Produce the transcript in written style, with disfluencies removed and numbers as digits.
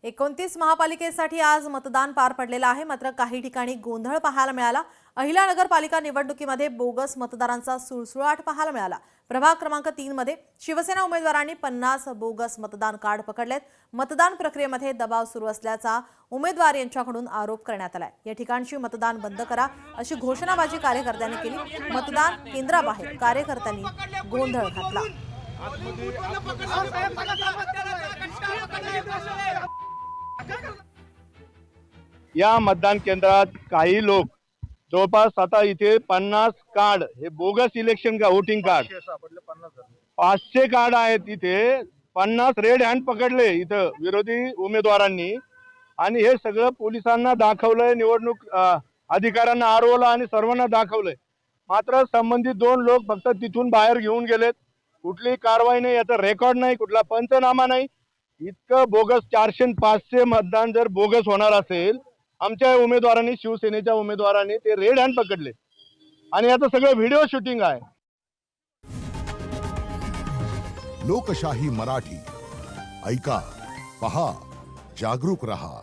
29 महापालिकेसाठी आज मतदान पार पडलेलं आहे। मात्र काही ठिकाणी गोंधळ पाहायला मिळाला। अहिल्यानगर पालिका निवडणुकीमध्ये बोगस मतदारांचा सुळसुळाट पाहायला मिळाला। प्रभाग क्रमांक 3 मध्ये शिवसेना उमेदवारांनी 50 बोगस मतदान कार्ड पकडलेत। मतदान प्रक्रियेमध्ये दबाव सुरू असल्याचा उमेदवार यांच्याकडून आरोप करण्यात आलाय। या ठिकाणची मतदान बंद करा अशी घोषणाबाजी कार्यकर्त्यांनी केली। मतदान केंद्राबाहेर कार्यकर्त्यांनी गोंधळ घातला। या मतदान केंद्रात काही लोक जवळपास आता इथे 50 कार्ड हे बोगस इलेक्शन का वोटिंग कार्ड 500 कार्ड आहेत। इथे 50 रेड हँड पकडले इथं विरोधी उमेदवारांनी आणि हे सगळं पोलिसांना दाखवलंय, निवडणूक अधिकाऱ्यांना आरवलं आणि सर्वांना दाखवलंय। मात्र संबंधित 2 लोक फक्त तिथून बाहेर घेऊन गेलेत। कुठली कारवाई नाही, याचा रेकॉर्ड नाही, कुठला पंचनामा नाही। इतकं बोगस 400 500 मतदान जर बोगस होणार असेल, आमच्या उमेदवारांनी शिवसेनेच्या उमेदवारांनी ते रेड हँड पकडले आणि याचं सगळं व्हिडिओ शूटिंग आहे। लोकशाही मराठी ऐका, पहा, जागरूक रहा।